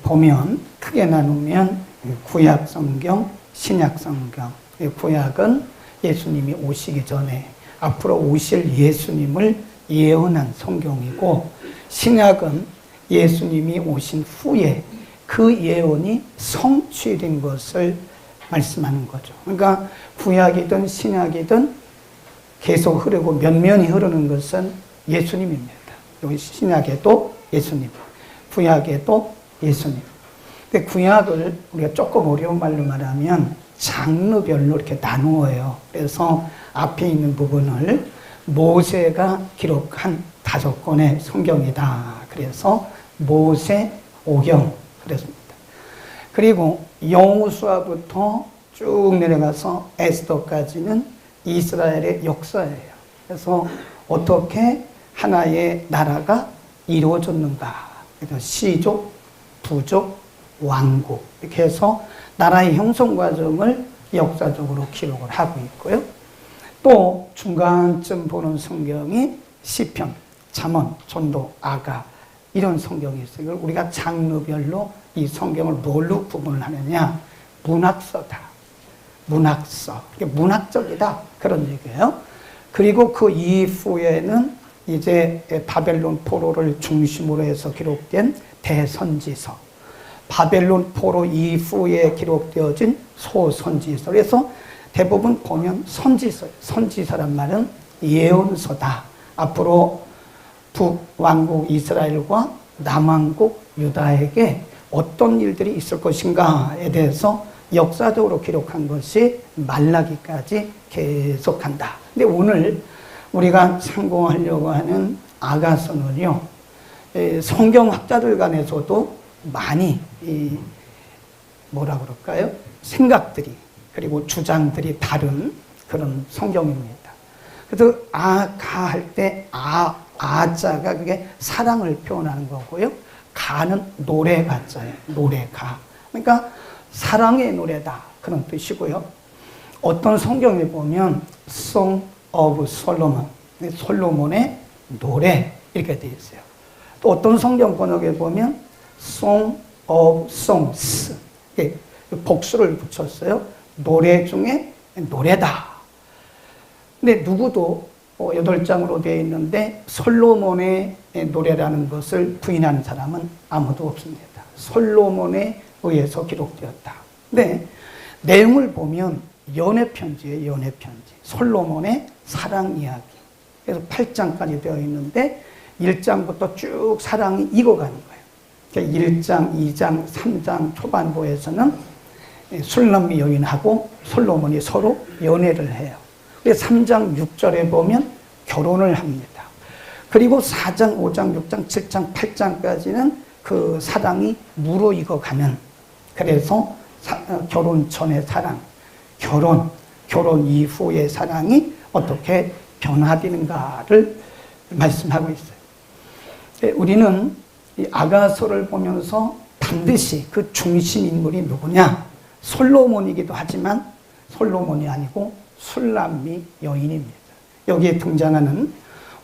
보면 크게 나누면 구약 성경, 신약 성경. 구약은 예수님이 오시기 전에 앞으로 오실 예수님을 예언한 성경이고, 신약은 예수님이 오신 후에 그 예언이 성취된 것을 말씀하는 거죠. 그러니까 구약이든 신약이든 계속 흐르고 면면이 흐르는 것은 예수님입니다. 여기 신약에도 예수님, 구약에도 예수님. 근데 구약을 우리가 조금 어려운 말로 말하면 장르별로 이렇게 나누어요. 그래서 앞에 있는 부분을 모세가 기록한 5권의 성경이다. 그래서 모세오경 그랬습니다. 그리고 여호수아부터 쭉 내려가서 에스더까지는 이스라엘의 역사예요. 그래서 어떻게 하나의 나라가 이루어졌는가. 그래서 시족, 부족, 왕국 이렇게 해서 나라의 형성 과정을 역사적으로 기록을 하고 있고요. 또 중간쯤 보는 성경이 시편, 잠언, 전도, 아가 이런 성경이 있어요. 이걸 우리가 장르별로 이 성경을 뭘로 구분을 하느냐? 문학서다. 문학서. 이게 문학적이다. 그런 얘기예요. 그리고 그 이후에는 이제 바벨론 포로를 중심으로 해서 기록된 대선지서, 바벨론 포로 이후에 기록되어진 소선지서. 그래서 대부분 보면 선지서, 선지서란 말은 예언서다. 앞으로 북왕국 이스라엘과 남왕국 유다에게 어떤 일들이 있을 것인가에 대해서 역사적으로 기록한 것이 말라기까지 계속한다. 근데 오늘 우리가 참고하려고 하는 아가서는요, 성경학자들 간에서도 많이 뭐라 그럴까요? 생각들이 그리고 주장들이 다른 그런 성경입니다. 그래서 아가 할 때 아자가 그게 사랑을 표현하는 거고요. 가는 노래 가자예요. 노래가. 그러니까 사랑의 노래다. 그런 뜻이고요. 어떤 성경에 보면 Song of Solomon, 솔로몬의 노래 이렇게 되어 있어요. 또 어떤 성경 번역에 보면 Song of Songs, 복수를 붙였어요. 노래 중에 노래다. 근데 누구도 8장으로 되어 있는데 솔로몬의 노래라는 것을 부인하는 사람은 아무도 없습니다. 솔로몬에 의해서 기록되었다. 근데 내용을 보면 연애편지예요. 연애편지. 솔로몬의 사랑 이야기. 그래서 8장까지 되어 있는데 1장부터 쭉 사랑이 익어가는 거예요. 1장, 2장, 3장 초반부에서는 술람미 여인하고 솔로몬이 서로 연애를 해요. 3장 6절에 보면 결혼을 합니다. 그리고 4장, 5장, 6장, 7장, 8장까지는 그 사랑이 무르익어가는, 그래서 결혼 전의 사랑, 결혼 이후의 사랑이 어떻게 변화되는가를 말씀하고 있어요. 우리는 이 아가서를 보면서 반드시 그 중심 인물이 누구냐? 솔로몬이기도 하지만 솔로몬이 아니고 술람미 여인입니다. 여기에 등장하는,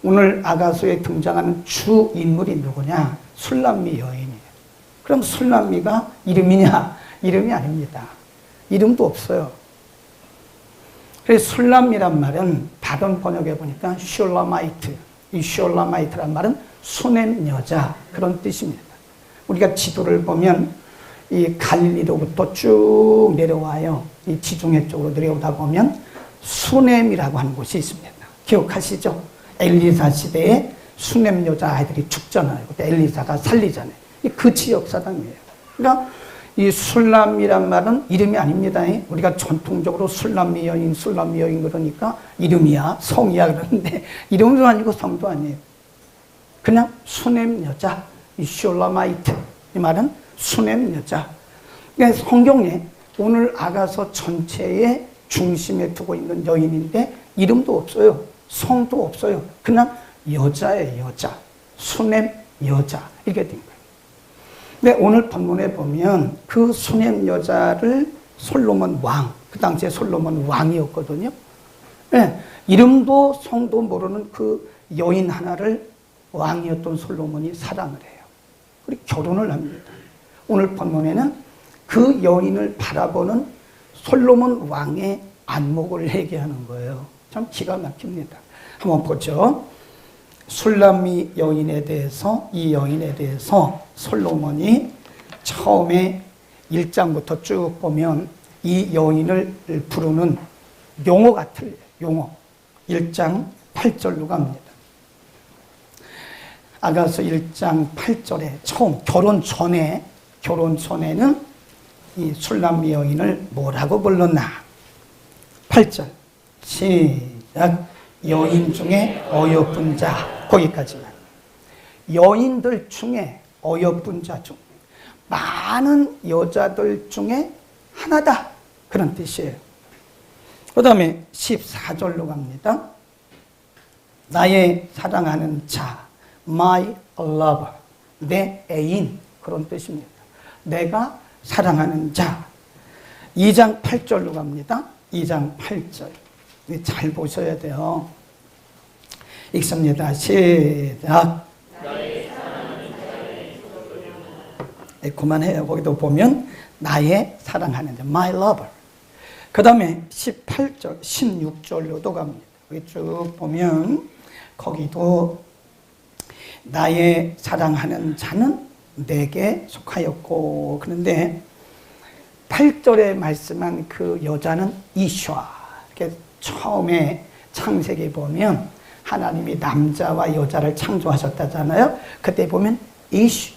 오늘 아가서에 등장하는 주 인물이 누구냐? 술람미 여인이에요. 그럼 술람미가 이름이냐? 이름이 아닙니다. 이름도 없어요. 그래서 술람미란 말은 다른 번역에 보니까 슐라마이트, 이 슐라마이트란 말은 수냄 여자, 그런 뜻입니다. 우리가 지도를 보면 이 갈릴리로부터 쭉 내려와요. 이 지중해 쪽으로 내려오다 보면 수냄이라고 하는 곳이 있습니다. 기억하시죠? 엘리사 시대에 수냄 여자 아이들이 죽잖아요. 그때 엘리사가 살리잖아요. 그 지역 사람이에요. 그러니까 이 술람이란 말은 이름이 아닙니다. 우리가 전통적으로 술람미 여인 그러니까 이름이야, 성이야 그러는데 이름도 아니고 성도 아니에요. 그냥 수냄 여자, 이 슐라마이트, 이 말은 수냄 여자. 그러니까 성경에 오늘 아가서 전체의 중심에 두고 있는 여인인데 이름도 없어요. 성도 없어요. 그냥 여자예요, 여자. 수냄 여자. 이렇게 된 거예요. 근데 오늘 본문에 보면 그 수냄 여자를 솔로몬 왕, 그 당시에 솔로몬 왕이었거든요. 네, 이름도 성도 모르는 그 여인 하나를 왕이었던 솔로몬이 사랑을 해요. 그리고 결혼을 합니다. 오늘 본문에는 그 여인을 바라보는 솔로몬 왕의 안목을 얘기하는 거예요. 참 기가 막힙니다. 한번 보죠. 술람미 여인에 대해서, 이 여인에 대해서 솔로몬이 처음에 1장부터 쭉 보면 이 여인을 부르는 용어가 틀려요. 용어. 1장 8절로 갑니다. 아가서 1장 8절에 처음 결혼 전에는 이 술람미 여인을 뭐라고 불렀나? 8절 시작. 여인 중에 어여쁜 자. 거기까지만. 여인들 중에 어여쁜 자 중 많은 여자들 중에 하나다. 그런 뜻이에요. 그 다음에 14절로 갑니다. 나의 사랑하는 자, my lover, 내 애인, 그런 뜻입니다. 내가 사랑하는 자. 2장 8절로 갑니다. 2장 8절. 잘 보셔야 돼요. 읽습니다. 시작. 네, 그만해요. 거기도 보면 나의 사랑하는 자, my lover. 그 다음에 18절, 16절로도 갑니다. 여기 쭉 보면 거기도 나의 사랑하는 자는 내게 속하였고, 그런데 8절에 말씀한 그 여자는 이샤. 이렇게 처음에 창세기 보면 하나님이 남자와 여자를 창조하셨다잖아요. 그때 보면 이슈,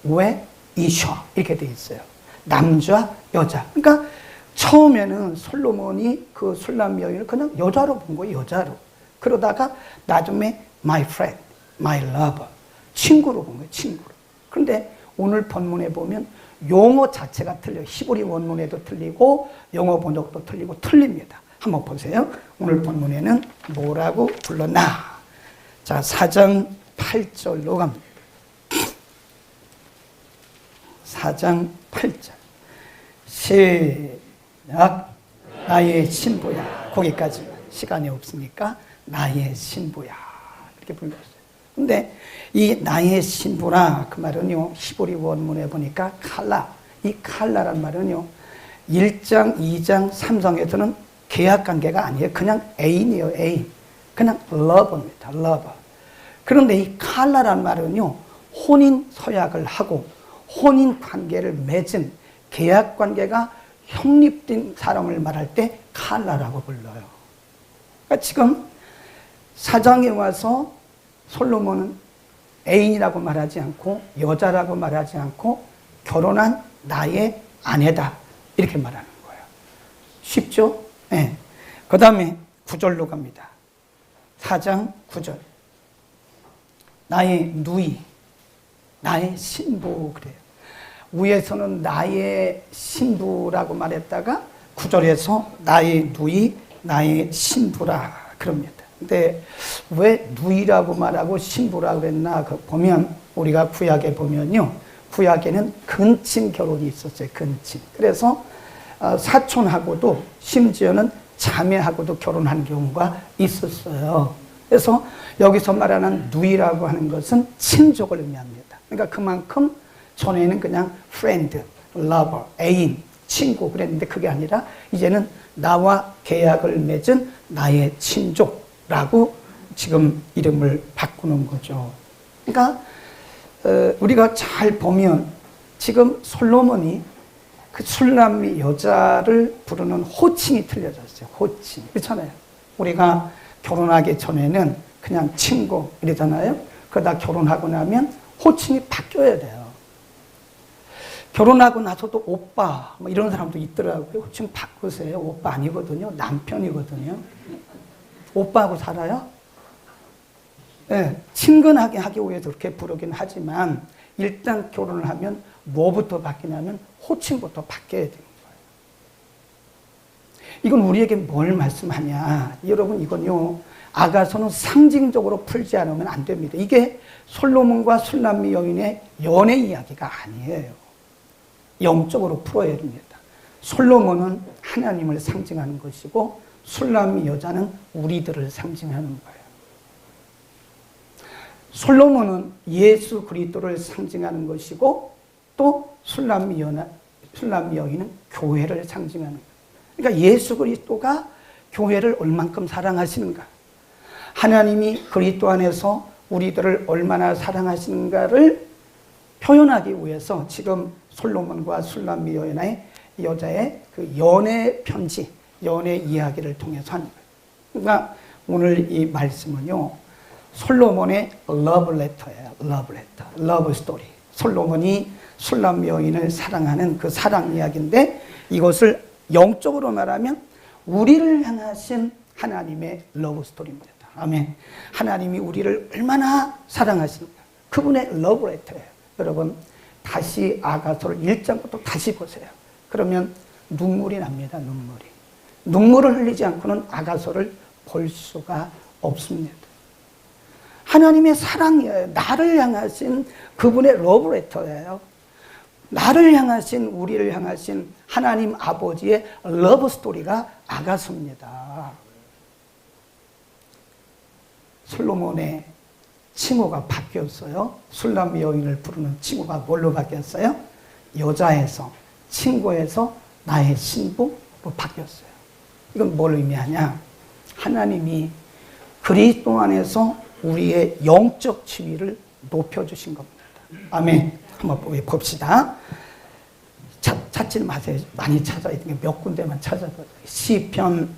왜 이샤 이렇게 돼 있어요. 남자, 여자. 그러니까 처음에는 솔로몬이 그 술람 여인을 그냥 여자로 본 거예요. 여자로. 그러다가 나중에 my friend, my lover, 친구로 본 거예요. 친구로. 그런데 오늘 본문에 보면 용어 자체가 틀려요. 히브리 원문에도 틀리고 영어 번역도 틀리고 틀립니다. 한번 보세요. 오늘 본문에는 뭐라고 불렀나? 자, 4장 8절로 갑니다. 4장 8절. 시작. 나의 신부야. 거기까지. 시간이 없으니까 나의 신부야. 이렇게 불렀어요. 근데 이 나의 신부라 그 말은요, 히브리 원문에 보니까 칼라. 이 칼라란 말은요, 1장, 2장, 3장에서는 계약 관계가 아니에요. 그냥 애인이에요, 애인. 그냥 love입니다, love. 그런데 이 칼라란 말은요, 혼인 서약을 하고 혼인 관계를 맺은 계약 관계가 형립된 사람을 말할 때 칼라라고 불러요. 그러니까 지금 사장에 와서 솔로몬은 애인이라고 말하지 않고 여자라고 말하지 않고 결혼한 나의 아내다 이렇게 말하는 거예요. 쉽죠? 네. 그 다음에 9절로 갑니다. 4장 9절. 나의 누이, 나의 신부 그래요. 위에서는 나의 신부라고 말했다가 9절에서 나의 누이, 나의 신부라 그럽니다. 근데 왜 누이라고 말하고 신부라고 그랬나 보면 우리가 구약에 보면요. 구약에는 근친 결혼이 있었어요. 근친. 그래서 사촌하고도 심지어는 자매하고도 결혼한 경우가 있었어요. 그래서 여기서 말하는 누이라고 하는 것은 친족을 의미합니다. 그러니까 그만큼 전에는 그냥 friend, lover, 애인, 친구 그랬는데 그게 아니라 이제는 나와 계약을 맺은 나의 친족라고 지금 이름을 바꾸는 거죠. 그러니까 우리가 잘 보면 지금 솔로몬이 그 술람미 여자를 부르는 호칭이 틀려졌어요. 호칭. 그렇잖아요. 우리가 결혼하기 전에는 그냥 친구 이러잖아요. 그러다 결혼하고 나면 호칭이 바뀌어야 돼요. 결혼하고 나서도 오빠 뭐 이런 사람도 있더라고요. 호칭 바꾸세요. 오빠 아니거든요. 남편이거든요. 오빠하고 살아요? 네, 친근하게 하기 위해서 그렇게 부르긴 하지만 일단 결혼을 하면 뭐부터 바뀌냐면 호칭부터 바뀌어야 되는 거예요. 이건 우리에게 뭘 말씀하냐. 여러분 이건요. 아가서는 상징적으로 풀지 않으면 안 됩니다. 이게 솔로몬과 술람미 여인의 연애 이야기가 아니에요. 영적으로 풀어야 됩니다. 솔로몬은 하나님을 상징하는 것이고 술람미 여자는 우리들을 상징하는 거예요. 솔로몬은 예수 그리스도를 상징하는 것이고 또 술람미 여인은 교회를 상징하는 거예요. 그러니까 예수 그리스도가 교회를 얼만큼 사랑하시는가, 하나님이 그리스도 안에서 우리들을 얼마나 사랑하시는가를 표현하기 위해서 지금 솔로몬과 술람미 여자의 그 연애 편지, 연애 이야기를 통해서 하는 거예요. 그러니까 오늘 이 말씀은요, 솔로몬의 러브레터예요. 러브레터, 러브 스토리. 솔로몬이 술람미 여인을 사랑하는 그 사랑 이야기인데, 이것을 영적으로 말하면 우리를 향하신 하나님의 러브 스토리입니다. 아멘. 하나님이 우리를 얼마나 사랑하시는가, 그분의 러브레터예요. 여러분 다시 아가서를 1장부터 다시 보세요. 그러면 눈물이 납니다. 눈물을 흘리지 않고는 아가서를 볼 수가 없습니다. 하나님의 사랑이에요. 나를 향하신 그분의 러브레터예요. 나를 향하신, 우리를 향하신 하나님 아버지의 러브 스토리가 아가서입니다. 솔로몬의 칭호가 바뀌었어요. 술람미 여인을 부르는 칭호가 뭘로 바뀌었어요? 여자에서, 친구에서 나의 신부로 바뀌었어요. 이건 뭘 의미하냐? 하나님이 그리스도 안에서 우리의 영적 지위를 높여주신 겁니다. 아멘. 한번 봅시다. 찾지 마세요. 많이 찾아야 되니까 몇 군데만 찾아보세요. 시편,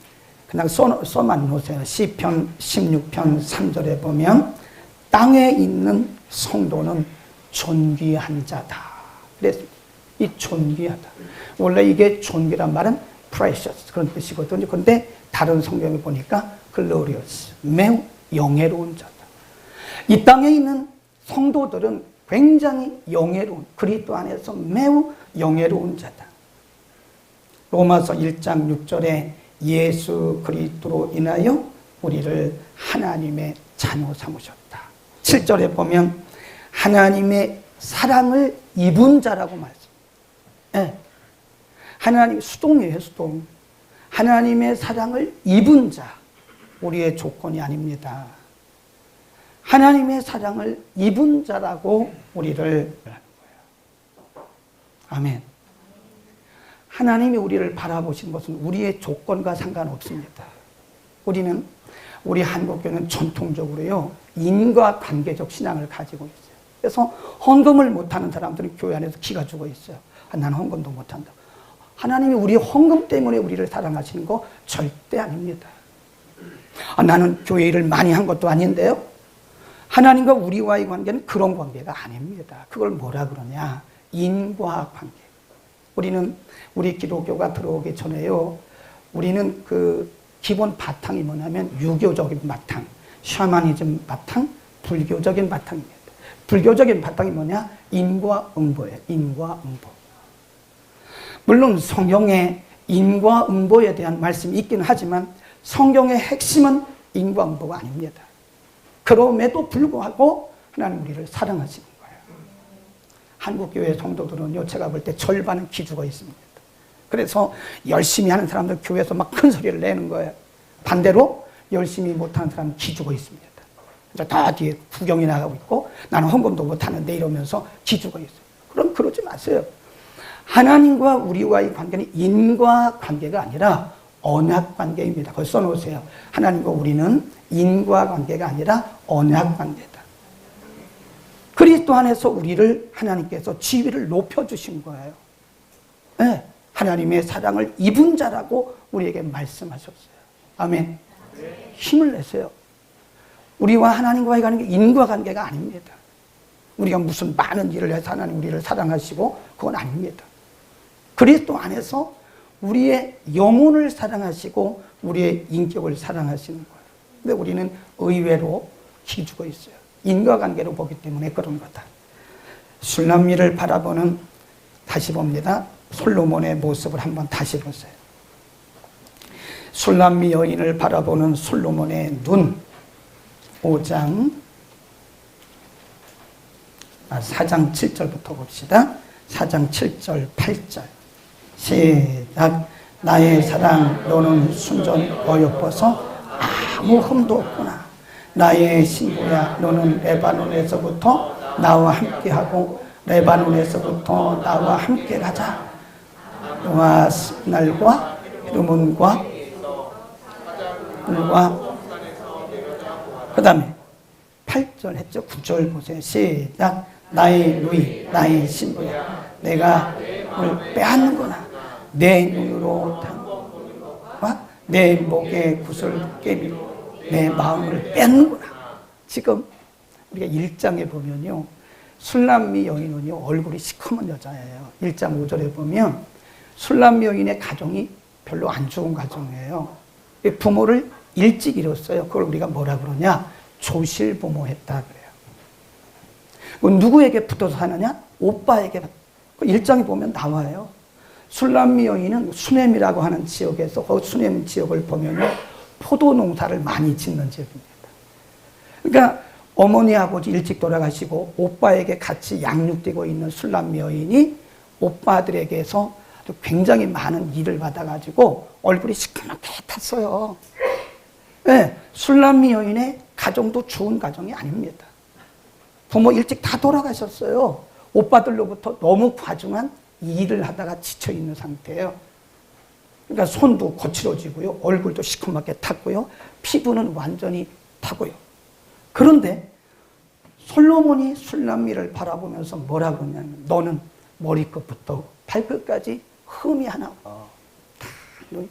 그냥 써만 놓으세요. 시편 16편 3절에 보면 땅에 있는 성도는 존귀한 자다. 그래서 이 존귀하다. 원래 이게 존귀란 말은 precious 그런 뜻이거든요. 그런데 다른 성경에 보니까 glorious, 매우 영예로운 자다. 이 땅에 있는 성도들은 굉장히 영예로운, 그리스도 안에서 매우 영예로운 자다. 로마서 1장 6절에 예수 그리스도로 인하여 우리를 하나님의 자녀 삼으셨다. 7절에 보면 하나님의 사랑을 입은 자라고 말씀합니다. 네. 하나님, 수동이에요, 수동. 하나님의 사랑을 입은 자, 우리의 조건이 아닙니다. 하나님의 사랑을 입은 자라고 우리를 하는 거예요. 아멘. 하나님이 우리를 바라보신 것은 우리의 조건과 상관없습니다. 우리 한국교회는 전통적으로요, 인과관계적 신앙을 가지고 있어요. 그래서 헌금을 못하는 사람들은 교회 안에서 기가 죽어 있어요. 나는 헌금도 못한다. 하나님이 우리 헌금 때문에 우리를 사랑하시는 거 절대 아닙니다. 나는 교회 일을 많이 한 것도 아닌데요. 하나님과 우리와의 관계는 그런 관계가 아닙니다. 그걸 뭐라 그러냐? 인과관계. 우리 기독교가 들어오기 전에요, 우리는 그 기본 바탕이 뭐냐면 유교적인 바탕, 샤머니즘 바탕, 불교적인 바탕입니다. 불교적인 바탕이 뭐냐? 인과응보예요. 인과응보. 물론 성경에 인과응보에 대한 말씀이 있기는 하지만 성경의 핵심은 인과응보가 아닙니다. 그럼에도 불구하고 하나님 우리를 사랑하시는 거예요. 한국교회 성도들은요, 제가 볼 때 절반은 기죽어 있습니다. 그래서 열심히 하는 사람들 교회에서 막 큰 소리를 내는 거예요. 반대로 열심히 못하는 사람은 기죽어 있습니다. 다 뒤에 구경이 나가고 있고 나는 헌금도 못하는데 이러면서 기죽어 있어요. 그럼 그러지 마세요. 하나님과 우리와의 관계는 인과관계가 아니라 언약관계입니다. 그걸 써놓으세요. 하나님과 우리는 인과관계가 아니라 언약관계다. 그리스도 안에서 우리를 하나님께서 지위를 높여주신 거예요. 네, 하나님의 사랑을 입은 자라고 우리에게 말씀하셨어요. 아멘. 힘을 내세요. 우리와 하나님과의 관계, 인과관계가 아닙니다. 우리가 무슨 많은 일을 해서 하나님 우리를 사랑하시고 그건 아닙니다. 그리스도 안에서 우리의 영혼을 사랑하시고 우리의 인격을 사랑하시는 거예요. 근데 우리는 의외로 기죽어 있어요. 인과관계로 보기 때문에 그런 거다. 술람미를 바라보는, 다시 봅니다. 솔로몬의 모습을 한번 다시 보세요. 술람미 여인을 바라보는 솔로몬의 눈. 4장 7절부터 봅시다. 4장 7절 8절 시작. 나의 사랑 너는 순전 어여뻐서 아무 흠도 없구나. 나의 신부야 너는 레바논에서부터 나와 함께하고 레바논에서부터 나와 함께 가자. 너와 날과 헤르몬과 그 다음에 8절 했죠. 9절 보세요. 시작. 나의 누이 나의 신부야, 내가 뭘 빼앗는구나. 내 눈으로 탐과 내 목에 굿을 깨비고 내 마음을 뺏는구나. 지금 우리가 1장에 보면요, 술람미 여인은요 얼굴이 시커먼 여자예요. 1장 5절에 보면 술람미 여인의 가정이 별로 안 좋은 가정이에요. 부모를 일찍 잃었어요. 그걸 우리가 뭐라 그러냐, 조실부모했다 그래요. 누구에게 붙어서 사느냐? 오빠에게. 1장에 보면 나와요. 술람미 여인은 수넴이라고 하는 지역에서, 그 수넴 지역을 보면요 포도 농사를 많이 짓는 지역입니다. 그러니까 어머니 아버지 일찍 돌아가시고 오빠에게 같이 양육되고 있는 술람미 여인이 오빠들에게서 굉장히 많은 일을 받아가지고 얼굴이 시커멓게 탔어요. 네, 술람미 여인의 가정도 좋은 가정이 아닙니다. 부모 일찍 다 돌아가셨어요. 오빠들로부터 너무 과중한 일을 하다가 지쳐있는 상태예요. 그러니까 손도 거칠어지고요, 얼굴도 시커멓게 탔고요, 피부는 완전히 타고요. 그런데 솔로몬이 술람미를 바라보면서 뭐라고 하냐면, 너는 머리끝부터 발끝까지 흠이 하나 다 놓입니다.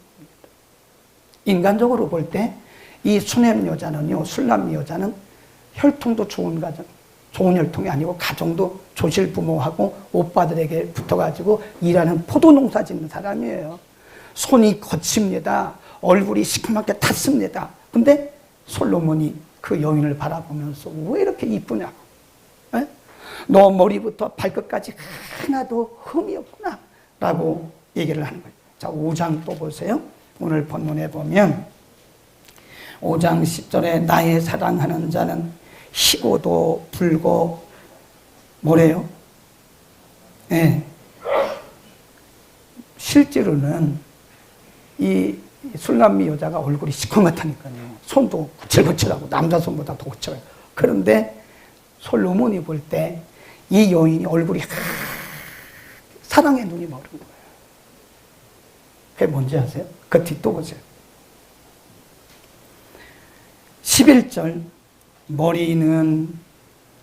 인간적으로 볼 때 이 수넴 여자는요, 술람미 여자는 혈통도 좋은 가정, 좋은 혈통이 아니고 가정도 조실부모하고 오빠들에게 붙어가지고 일하는 포도 농사 짓는 사람이에요. 손이 거칩니다. 얼굴이 시커멓게 탔습니다. 근데 솔로몬이 그 여인을 바라보면서 왜 이렇게 이쁘냐고, 에? 너 머리부터 발끝까지 하나도 흠이 없구나 라고 얘기를 하는 거예요. 자, 5장 또 보세요. 오늘 본문에 보면 5장 10절에 나의 사랑하는 자는 희고도 불고 뭐래요? 네. 실제로는 이 술람미 여자가 얼굴이 시커멓다니까요. 손도 거칠거칠하고 남자 손보다 더 거칠어요. 그런데 솔로몬이 볼 때 이 여인이 얼굴이 사랑의 눈이 멀은 거예요. 그게 뭔지 아세요? 그 뒤또 보세요. 11절, 머리는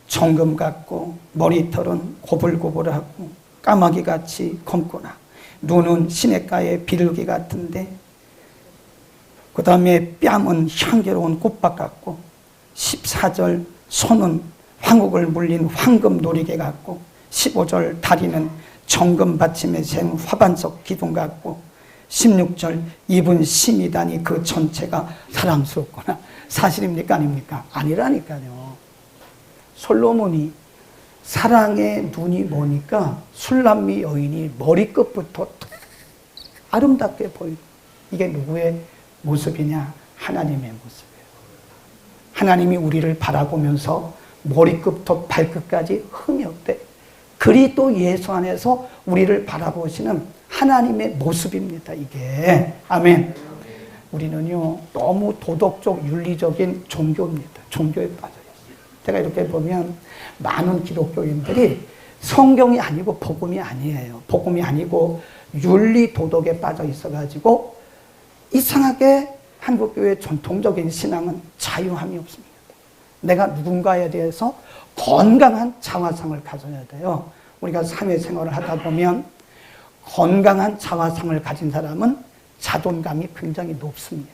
정금 같고 머리털은 고불고불하고 까마귀같이 검구나. 눈은 시냇가의 비둘기 같은데, 그 다음에 뺨은 향기로운 꽃밭 같고, 14절, 손은 황옥을 물린 황금 놀이개 같고, 15절, 다리는 정금 받침에 센 화반석 기둥 같고, 16절, 입은 심이다니 그 전체가 사랑스럽구나. 사실입니까 아닙니까? 아니라니까요. 솔로몬이 사랑의 눈이 뭐니까 술람미 여인이 머리끝부터 아름답게 보이는, 이게 누구의 모습이냐? 하나님의 모습이에요. 하나님이 우리를 바라보면서 머리끝부터 발끝까지 흠이 없대. 그리스도 예수 안에서 우리를 바라보시는 하나님의 모습입니다, 이게. 아멘. 우리는요 너무 도덕적 윤리적인 종교입니다. 종교에 빠져있어요. 제가 이렇게 보면 많은 기독교인들이 성경이 아니고 복음이 아니에요. 복음이 아니고 윤리 도덕에 빠져 있어가지고 이상하게 한국교회 전통적인 신앙은 자유함이 없습니다. 내가 누군가에 대해서 건강한 자화상을 가져야 돼요. 우리가 사회생활을 하다 보면 건강한 자화상을 가진 사람은 자존감이 굉장히 높습니다.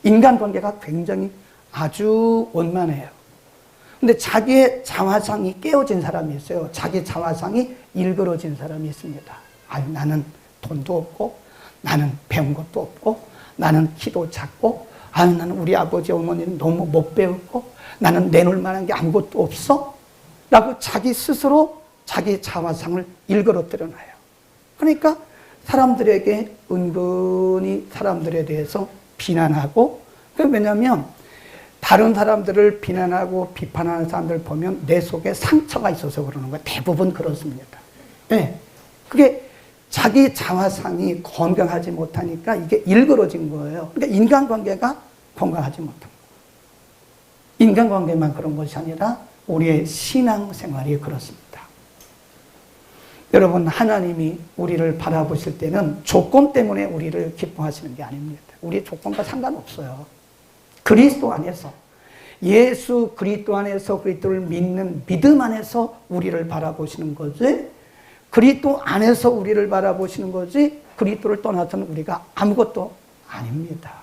인간관계가 굉장히 아주 원만해요. 근데 자기의 자화상이 깨어진 사람이 있어요. 자기 자화상이 일그러진 사람이 있습니다. 아유, 나는 돈도 없고, 나는 배운 것도 없고, 나는 키도 작고, 아유, 나는 우리 아버지 어머니는 너무 못 배웠고, 나는 내놓을 만한 게 아무것도 없어? 라고 자기 스스로 자기 자화상을 일그러뜨려 놔요. 그러니까 사람들에게 은근히 사람들에 대해서 비난하고, 왜냐하면 다른 사람들을 비난하고 비판하는 사람들 보면 내 속에 상처가 있어서 그러는 거예요. 대부분 그렇습니다. 네. 그게 자기 자화상이 건강하지 못하니까 이게 일그러진 거예요. 그러니까 인간관계가 건강하지 못한 거예요. 인간관계만 그런 것이 아니라 우리의 신앙생활이 그렇습니다. 여러분, 하나님이 우리를 바라보실 때는 조건 때문에 우리를 기뻐하시는 게 아닙니다. 우리의 조건과 상관없어요. 그리스도 안에서, 예수 그리스도 안에서 그리스도를 믿는 믿음 안에서 우리를 바라보시는 거지, 그리스도 안에서 우리를 바라보시는 거지, 그리스도를 떠나서는 우리가 아무것도 아닙니다.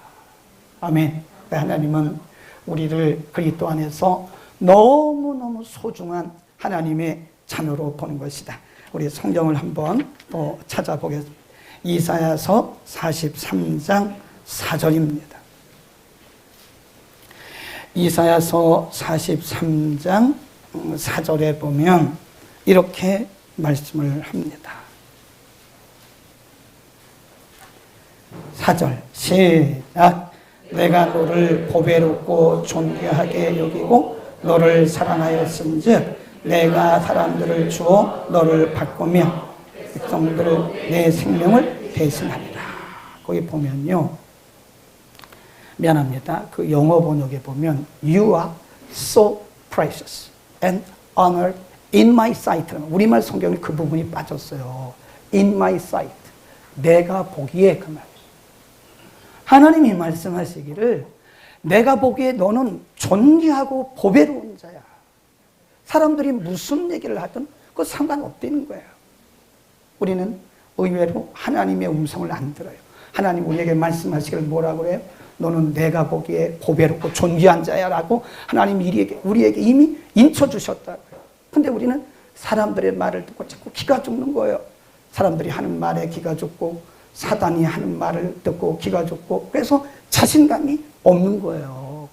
아멘. 하나님은 우리를 그리스도 안에서 너무너무 소중한 하나님의 자녀로 보는 것이다. 우리 성경을 한번 또 찾아보겠습니다. 이사야서 43장 4절입니다. 이사야서 43장 4절에 보면 이렇게 말씀을 합니다. 4절 시작. 내가 너를 보배롭고 존귀하게 여기고 너를 사랑하였은즉 내가 사람들을 주어 너를 바꾸며 백성들을 내 생명을 대신하리라. 거기 보면요, 미안합니다. 그 영어 번역에 보면 You are so precious and honored in my sight. 우리말 성경에 그 부분이 빠졌어요. In my sight. 내가 보기에 그 말. 하나님이 말씀하시기를 내가 보기에 너는 존귀하고 보배로운 자야. 사람들이 무슨 얘기를 하든 그거 상관없다는 거예요. 우리는 의외로 하나님의 음성을 안 들어요. 하나님 우리에게 말씀하시기를 뭐라고 그래요? 너는 내가 보기에 보배롭고 존귀한 자야 라고 하나님이 우리에게 이미 인쳐주셨다고요. 근데 우리는 사람들의 말을 듣고 자꾸 기가 죽는 거예요. 사람들이 하는 말에 기가 죽고 사단이 하는 말을 듣고 기가 죽고 그래서 자신감이 없는 거예요.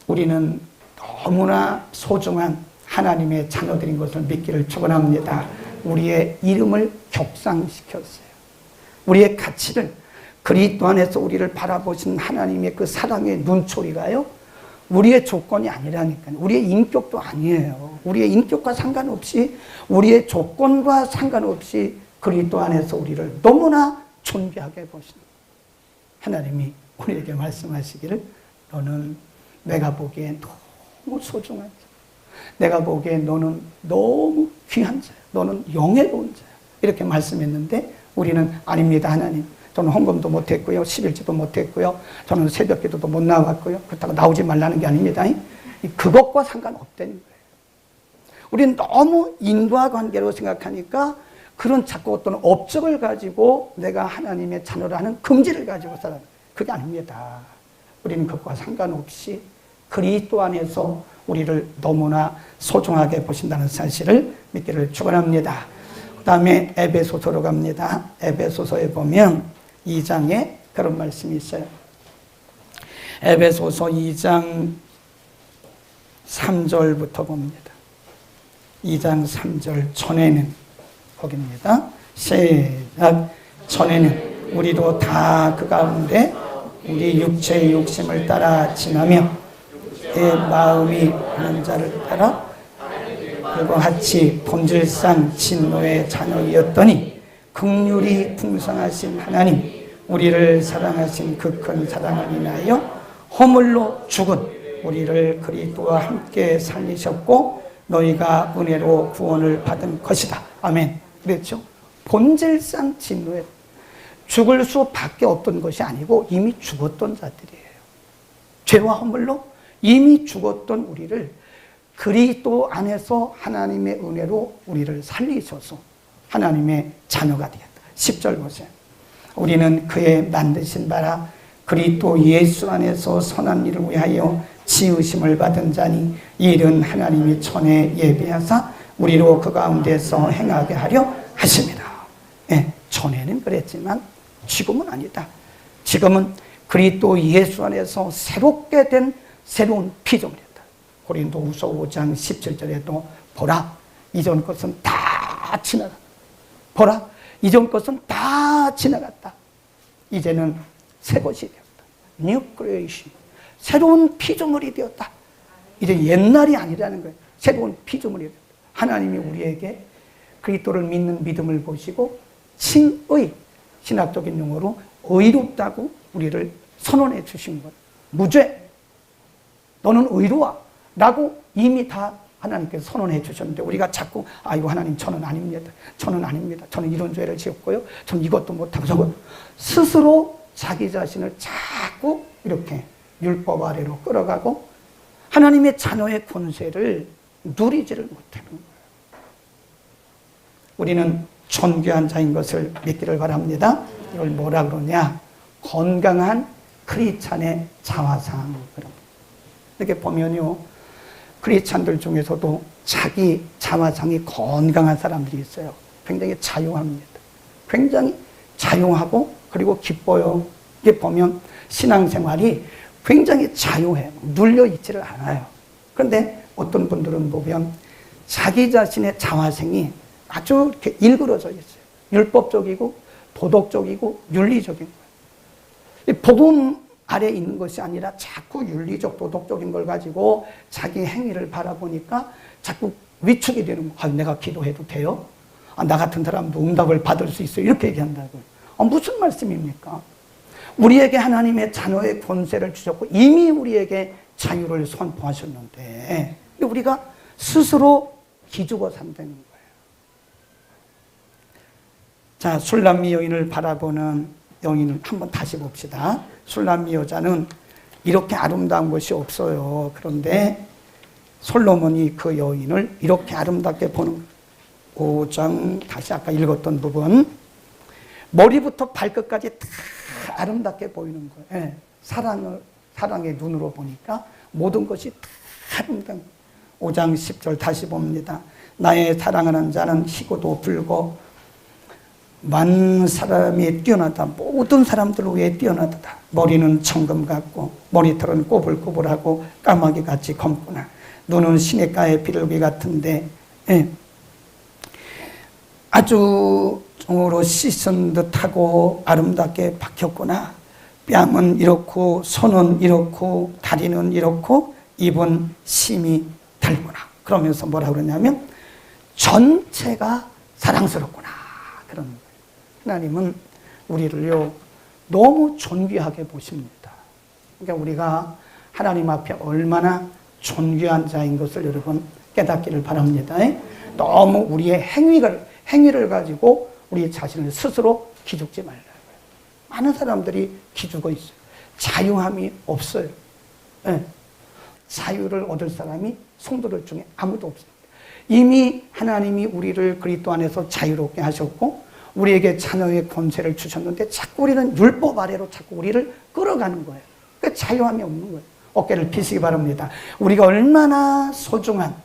우리는 너무나 소중한 하나님의 자녀들인 것을 믿기를 축원합니다. 우리의 이름을 격상시켰어요. 우리의 가치를 그리스도 안에서 우리를 바라보신 하나님의 그 사랑의 눈초리가요, 우리의 조건이 아니라니까요. 우리의 인격도 아니에요. 우리의 인격과 상관없이, 우리의 조건과 상관없이 그리스도 안에서 우리를 너무나 존귀하게 보시는 하나님이 우리에게 말씀하시기를 너는 내가 보기에 너무 소중한 자, 내가 보기에 너는 너무 귀한 자야, 너는 영예로운 자야, 이렇게 말씀했는데 우리는 아닙니다. 하나님, 저는 헌금도 못했고요, 11조도 못했고요, 저는 새벽기도도 못 나왔고요, 그렇다고 나오지 말라는 게 아닙니다. 그것과 상관없다는 거예요. 우리는 너무 인과관계로 생각하니까 그런 자꾸 어떤 업적을 가지고 내가 하나님의 자녀라는 긍지를 가지고 살아요. 그게 아닙니다. 우리는 그것과 상관없이 그리스도 안에서 우리를 너무나 소중하게 보신다는 사실을 믿기를 축원합니다. 그 다음에 에베소서로 갑니다. 에베소서에 보면 2장에 그런 말씀이 있어요. 에베소서 2장 3절부터 봅니다. 2장 3절 전에는 거기입니다. 시작. 전에는 우리도 다 그 가운데 우리 육체의 욕심을 따라 지나며 내 마음이 하는 자를 따라 그와 같이 본질상 진노의 자녀이었더니 긍휼이 풍성하신 하나님, 우리를 사랑하신 그 큰 사랑을 인하여 허물로 죽은 우리를 그리스도와 함께 살리셨고 너희가 은혜로 구원을 받은 것이다. 아멘. 그랬죠? 본질상 진노에 죽을 수밖에 없던 것이 아니고 이미 죽었던 자들이에요. 죄와 허물로 이미 죽었던 우리를 그리스도 안에서 하나님의 은혜로 우리를 살리셔서 하나님의 자녀가 되었다. 10절 보세요. 우리는 그의 만드신 바라 그리스도 예수 안에서 선한 일을 위하여 지으심을 받은 자니 이 일은 하나님이 전에 예비하사 우리로 그 가운데서 행하게 하려 하십니다. 예, 전에는 그랬지만 지금은 아니다. 지금은 그리스도 예수 안에서 새롭게 된 새로운 피조물이다. 고린도후서 5장 17절에도 보라, 이전 것은 다 지나갔다. 보라, 이전 것은 다 지나갔다. 이제는 새 것이 되었다. New creation. 새로운 피조물이 되었다. 이제 옛날이 아니라는 거예요. 새로운 피조물이 되었다. 하나님이 우리에게 그리스도를 믿는 믿음을 보시고 칭의, 신학적인 용어로 의롭다고 우리를 선언해 주신 거예요. 무죄, 너는 의로워 라고 이미 다 하나님께서 선언해 주셨는데 우리가 자꾸 아이고 하나님 저는 아닙니다. 저는 아닙니다. 저는 이런 죄를 지었고요. 저는 이것도 못하고 저거 스스로 자기 자신을 자꾸 이렇게 율법 아래로 끌어가고 하나님의 자녀의 권세를 누리지를 못하는 거예요. 우리는 존귀한 자인 것을 믿기를 바랍니다. 이걸 뭐라 그러냐? 건강한 크리스찬의 자화상. 이렇게 보면요, 크리스찬들 중에서도 자기 자화상이 건강한 사람들이 있어요. 굉장히 자유합니다. 굉장히 자유하고 그리고 기뻐요. 이게 보면 신앙생활이 굉장히 자유해요. 눌려있지를 않아요. 그런데 어떤 분들은 보면 자기 자신의 자화상이 아주 이렇게 일그러져 있어요. 율법적이고 도덕적이고 윤리적인 거예요. 복음 아래 있는 것이 아니라 자꾸 윤리적 도덕적인 걸 가지고 자기 행위를 바라보니까 자꾸 위축이 되는 거예요. 아, 내가 기도해도 돼요? 아, 나 같은 사람도 응답을 받을 수 있어요. 이렇게 얘기한다고요. 무슨 말씀입니까? 우리에게 하나님의 자녀의 권세를 주셨고 이미 우리에게 자유를 선포하셨는데 우리가 스스로 기죽어 산다는 거예요. 자, 술람미 여인을 바라보는 여인을 한번 다시 봅시다. 술람미 여자는 이렇게 아름다운 것이 없어요. 그런데 솔로몬이 그 여인을 이렇게 아름답게 보는 5장 다시 아까 읽었던 부분 머리부터 발끝까지 다 아름답게 보이는 거예요. 예, 사랑의 눈으로 보니까 모든 것이 다 아름다운 거예요. 5장 10절 다시 봅니다. 나의 사랑하는 자는 희고도 불고 많은 사람이 뛰어나다. 모든 사람들 위에 뛰어나다. 머리는 청금 같고 머리털은 꼬불꼬불하고 까마귀같이 검구나. 눈은 시냇가의 비둘기 같은데 예. 아주 종으로 씻은 듯하고 아름답게 박혔구나. 뺨은 이렇고 손은 이렇고 다리는 이렇고 입은 심이 달구나. 그러면서 뭐라 그러냐면 전체가 사랑스럽구나. 그런 거예요. 하나님은 우리를요 너무 존귀하게 보십니다. 그러니까 우리가 하나님 앞에 얼마나 존귀한 자인 것을 여러분 깨닫기를 바랍니다. 너무 우리의 행위를 가지고 우리 자신을 스스로 기죽지 말라고요. 많은 사람들이 기죽어 있어요. 자유함이 없어요. 네. 자유를 얻을 사람이 성도들 중에 아무도 없습니다. 이미 하나님이 우리를 그리스도 안에서 자유롭게 하셨고 우리에게 자녀의 권세를 주셨는데 자꾸 우리는 율법 아래로 자꾸 우리를 끌어가는 거예요. 그러니까 자유함이 없는 거예요. 어깨를 펴시기 바랍니다. 우리가 얼마나 소중한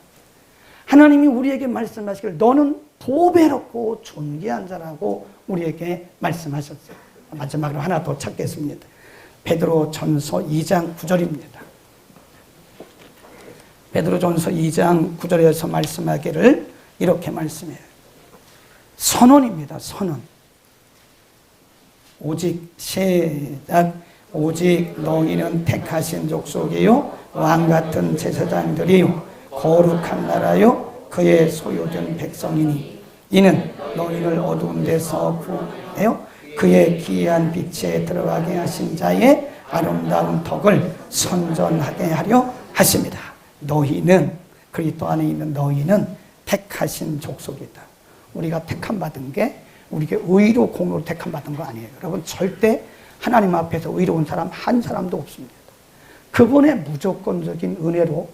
하나님이 우리에게 말씀하시길 너는 보배롭고 존귀한 자라고 우리에게 말씀하셨어요. 마지막으로 하나 더 찾겠습니다. 베드로전서 2장 9절입니다. 베드로전서 2장 9절에서 말씀하기를 이렇게 말씀해요. 선언입니다. 선언. 오직 시작. 오직 너희는 택하신 족속이요 왕같은 제사장들이요 거룩한 나라요 그의 소유된 백성이니 이는 너희를 어두운 데서 구하여 그의 기이한 빛에 들어가게 하신 자의 아름다운 덕을 선전하게 하려 하십니다. 너희는 그리스도 안에 있는 너희는 택하신 족속이다. 우리가 택함 받은 게 우리에게 의로 공으로 택함 받은 거 아니에요. 여러분 절대 하나님 앞에서 의로운 사람 한 사람도 없습니다. 그분의 무조건적인 은혜로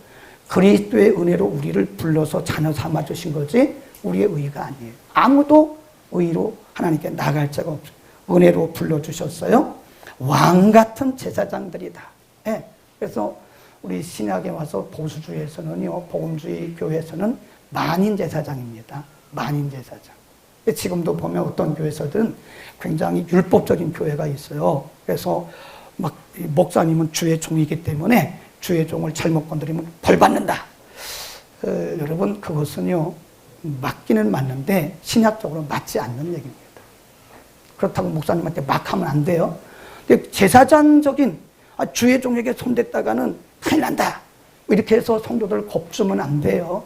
그리스도의 은혜로 우리를 불러서 자녀 삼아 주신 거지 우리의 의가 아니에요. 아무도 의로 하나님께 나갈 자가 없어요. 은혜로 불러주셨어요. 왕같은 제사장들이다. 네. 그래서 우리 신약에 와서 보수주의에서는요, 복음주의 교회에서는 만인 제사장입니다. 만인 제사장. 지금도 보면 어떤 교회에서든 굉장히 율법적인 교회가 있어요. 그래서 막 목사님은 주의 종이기 때문에 주의 종을 잘못 건드리면 벌 받는다. 여러분 그것은요 맞기는 맞는데 신약적으로 맞지 않는 얘기입니다. 그렇다고 목사님한테 막 하면 안 돼요. 근데 제사장적인 주의 종에게 손댔다가는 큰일 난다. 이렇게 해서 성도들 겁주면 안 돼요.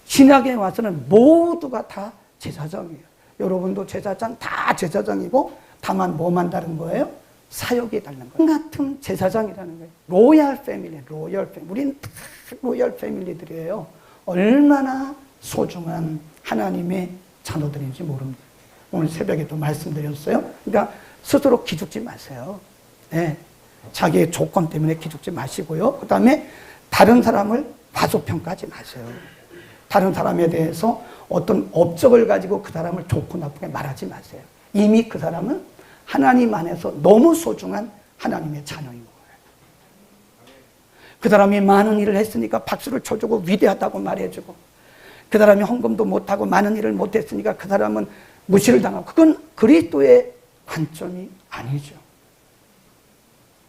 신약에 와서는 모두가 다 제사장이에요. 여러분도 제사장, 다 제사장이고 다만 뭐만 다른 거예요? 사역이 다른 거예요. 같은 제사장이라는 거예요. 로얄 패밀리, 로얄 패밀리. 우리는 다 로얄 패밀리들이에요. 얼마나 소중한 하나님의 자녀들인지 모릅니다. 오늘 새벽에도 말씀드렸어요. 그러니까 스스로 기죽지 마세요. 네. 자기의 조건 때문에 기죽지 마시고요. 그 다음에 다른 사람을 과소평가하지 마세요. 다른 사람에 대해서 어떤 업적을 가지고 그 사람을 좋고 나쁘게 말하지 마세요. 이미 그 사람은 하나님 안에서 너무 소중한 하나님의 자녀인 거예요. 그 사람이 많은 일을 했으니까 박수를 쳐주고 위대하다고 말해주고, 그 사람이 헌금도 못하고 많은 일을 못했으니까 그 사람은 무시를 당하고, 그건 그리스도의 관점이 아니죠.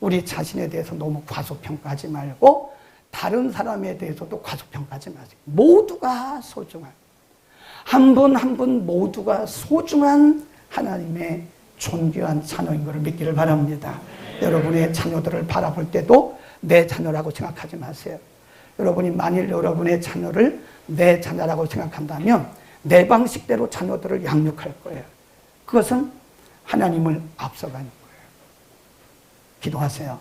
우리 자신에 대해서 너무 과소평가하지 말고 다른 사람에 대해서도 과소평가하지 마세요. 모두가 소중한, 한 분 한 분 모두가 소중한 하나님의 존귀한 자녀인 것을 믿기를 바랍니다. 여러분의 자녀들을 바라볼 때도 내 자녀라고 생각하지 마세요. 여러분이 만일 여러분의 자녀를 내 자녀라고 생각한다면 내 방식대로 자녀들을 양육할 거예요. 그것은 하나님을 앞서가는 거예요. 기도하세요.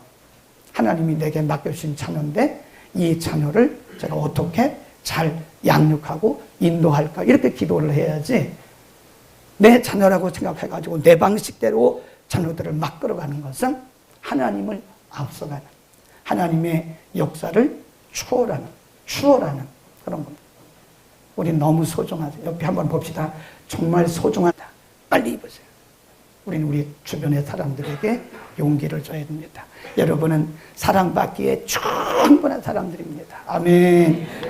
하나님이 내게 맡겨주신 자녀인데 이 자녀를 제가 어떻게 잘 양육하고 인도할까, 이렇게 기도를 해야지 내 자녀라고 생각해가지고 내 방식대로 자녀들을 막 끌어가는 것은 하나님을 앞서가는, 하나님의 역사를 추월하는 그런 겁니다. 우린 너무 소중하죠. 옆에 한번 봅시다. 정말 소중하다. 빨리 입으세요. 우리는 우리 주변의 사람들에게 용기를 줘야 됩니다. 여러분은 사랑받기에 충분한 사람들입니다. 아멘.